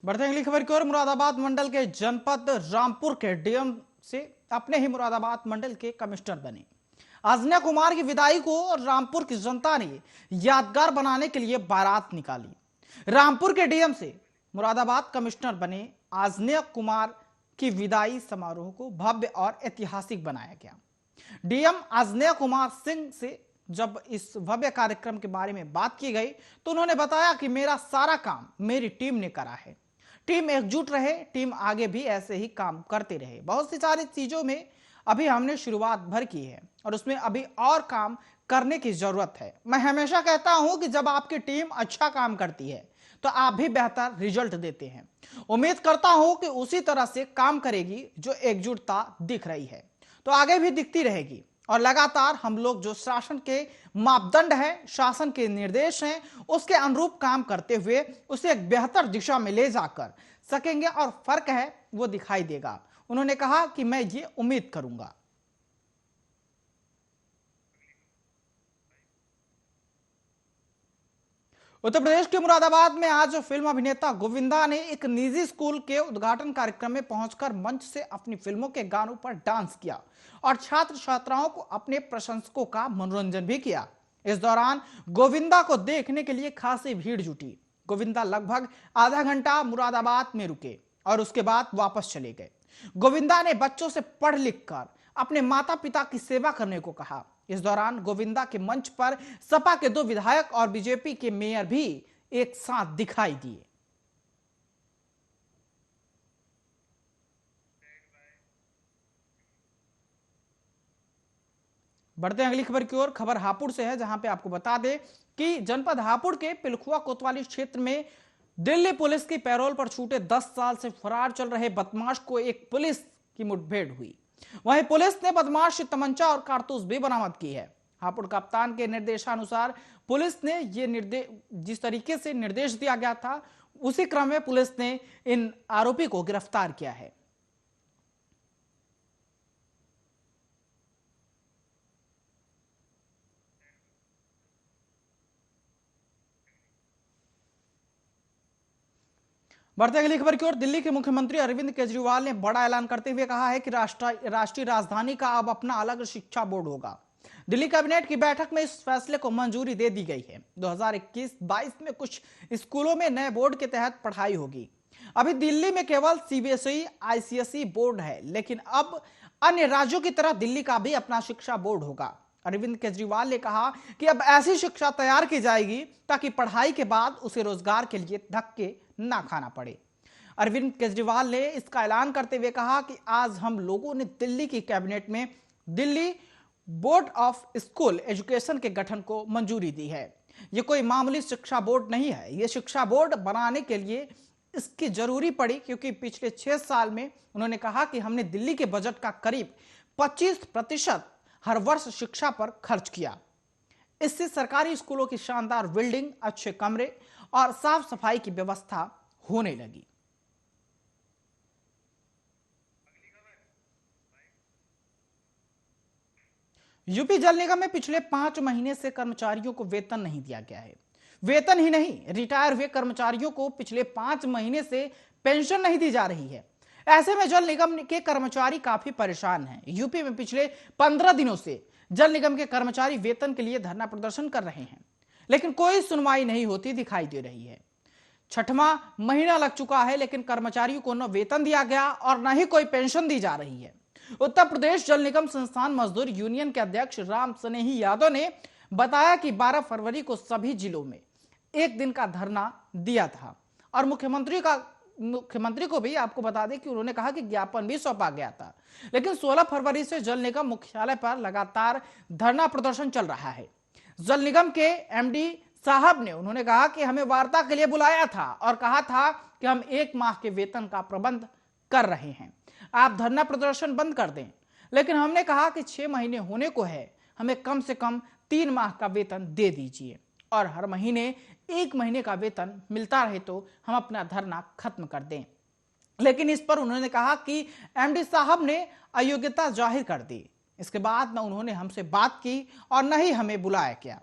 बढ़ते अगली खबर की ओर। मुरादाबाद मंडल के जनपद रामपुर के डीएम से अपने ही मुरादाबाद मंडल के कमिश्नर बने आजन्या कुमार की विदाई को रामपुर की जनता ने यादगार बनाने के लिए बारात निकाली। रामपुर के डीएम से मुरादाबाद कमिश्नर बने आजन्या कुमार की विदाई समारोह को भव्य और ऐतिहासिक बनाया गया। डीएम आजन्या कुमार सिंह से जब इस भव्य कार्यक्रम के बारे में बात की गई तो उन्होंने बताया कि मेरा सारा काम मेरी टीम ने करा है। टीम एकजुट रहे, टीम आगे भी ऐसे ही काम करते रहे। बहुत सी सारी चीजों में अभी हमने शुरुआत भर की है और उसमें अभी और काम करने की जरूरत है। मैं हमेशा कहता हूं कि जब आपकी टीम अच्छा काम करती है तो आप भी बेहतर रिजल्ट देते हैं। उम्मीद करता हूं कि उसी तरह से काम करेगी। जो एकजुटता दिख रही है तो आगे भी दिखती रहेगी और लगातार हम लोग जो शासन के मापदंड है, शासन के निर्देश हैं, उसके अनुरूप काम करते हुए उसे एक बेहतर दिशा में ले जाकर सकेंगे और फर्क है वो दिखाई देगा। उन्होंने कहा कि मैं ये उम्मीद करूंगा। उत्तर प्रदेश के मुरादाबाद में आज फिल्म अभिनेता गोविंदा ने एक निजी स्कूल के उद्घाटन कार्यक्रम में पहुंचकर मंच से अपनी फिल्मों के गानों पर डांस किया और छात्र छात्राओं को अपने प्रशंसकों का मनोरंजन भी किया। इस दौरान गोविंदा को देखने के लिए खासी भीड़ जुटी। गोविंदा लगभग आधा घंटा मुरादाबाद में रुके और उसके बाद वापस चले गए। गोविंदा ने बच्चों से पढ़ लिख कर अपने माता पिता की सेवा करने को कहा। इस दौरान गोविंदा के मंच पर सपा के 2 विधायक और बीजेपी के मेयर भी एक साथ दिखाई दिए। बढ़ते हैं अगली खबर की ओर। खबर हापुड़ से है, जहां पे आपको बता दें कि जनपद हापुड़ के पिलखुआ कोतवाली क्षेत्र में दिल्ली पुलिस की पैरोल पर छूटे 10 साल से फरार चल रहे बदमाश को एक पुलिस की मुठभेड़ हुई। वहीं पुलिस ने बदमाश से तमंचा और कारतूस भी बरामद की है। हापुड़ कप्तान के निर्देशानुसार पुलिस ने जिस तरीके से निर्देश दिया गया था उसी क्रम में पुलिस ने इन आरोपी को गिरफ्तार किया है। बढ़ते अगली खबर की ओर। दिल्ली के मुख्यमंत्री अरविंद केजरीवाल ने बड़ा ऐलान करते हुए कहा है कि राष्ट्रीय राजधानी का अब अपना अलग शिक्षा बोर्ड होगा। दिल्ली कैबिनेट की बैठक में इस फैसले को मंजूरी दे दी गई है। 2021-22 में कुछ स्कूलों में नए बोर्ड के तहत पढ़ाई होगी। अभी दिल्ली में केवल सीबीएसई आईसीएसई बोर्ड है, लेकिन अब अन्य राज्यों की तरह दिल्ली का भी अपना शिक्षा बोर्ड होगा। अरविंद केजरीवाल ने कहा कि अब ऐसी शिक्षा तैयार की जाएगी ताकि पढ़ाई के बाद उसे रोजगार के लिए धक्के ना खाना पड़े। अरविंद केजरीवाल ने इसका ऐलान करते हुए कहा कि आज हम लोगों ने दिल्ली की कैबिनेट में Delhi board of school education के गठन को मंजूरी दी है। यह कोई मामूली शिक्षा बोर्ड नहीं है। यह शिक्षा बोर्ड बनाने के लिए इसकी जरूरी पड़ी क्योंकि पिछले 6 साल में उन्होंने कहा कि हमने दिल्ली के बजट का करीब 25% हर वर्ष शिक्षा पर खर्च किया। इससे सरकारी स्कूलों की शानदार बिल्डिंग, अच्छे कमरे और साफ सफाई की व्यवस्था होने लगी। यूपी जल निगम में पिछले 5 महीने से कर्मचारियों को वेतन नहीं दिया गया है। वेतन ही नहीं, रिटायर हुए कर्मचारियों को पिछले 5 महीने से पेंशन नहीं दी जा रही है। ऐसे में जल निगम के कर्मचारी काफी परेशान हैं। यूपी में पिछले 15 दिनों से जल निगम के कर्मचारी वेतन के लिए धरना प्रदर्शन कर रहे हैं, लेकिन कोई सुनवाई नहीं होती दिखाई दे रही है। 6वां महीना लग चुका है, लेकिन कर्मचारियों को न वेतन दिया गया और न ही कोई पेंशन दी जा रही है। उत्तर प्रदेश जल निगम संस्थान मजदूर यूनियन के अध्यक्ष राम स्नेही यादव ने बताया कि 12 फरवरी को सभी जिलों में एक दिन का धरना दिया था और मुख्यमंत्री को भी आपको बता दें कि उन्होंने कहा कि ज्ञापन भी सौंपा गया था, लेकिन 16 फरवरी से जल निगम मुख्यालय पर लगातार धरना प्रदर्शन चल रहा है। जल निगम के एमडी साहब ने उन्होंने कहा कि हमें वार्ता के लिए बुलाया था और कहा था कि हम 1 माह के वेतन का प्रबंध कर रहे हैं, आप धरना प्रदर्शन बंद कर दें। लेकिन हमने कहा कि 6 महीने होने को है, हमें कम से कम 3 माह का वेतन दे दीजिए और हर महीने 1 महीने का वेतन मिलता रहे तो हम अपना धरना खत्म कर दें। लेकिन इस पर उन्होंने कहा कि एमडी साहब ने अयोग्यता जाहिर कर दी। इसके बाद न उन्होंने हमसे बात की और न ही हमें बुलाया गया।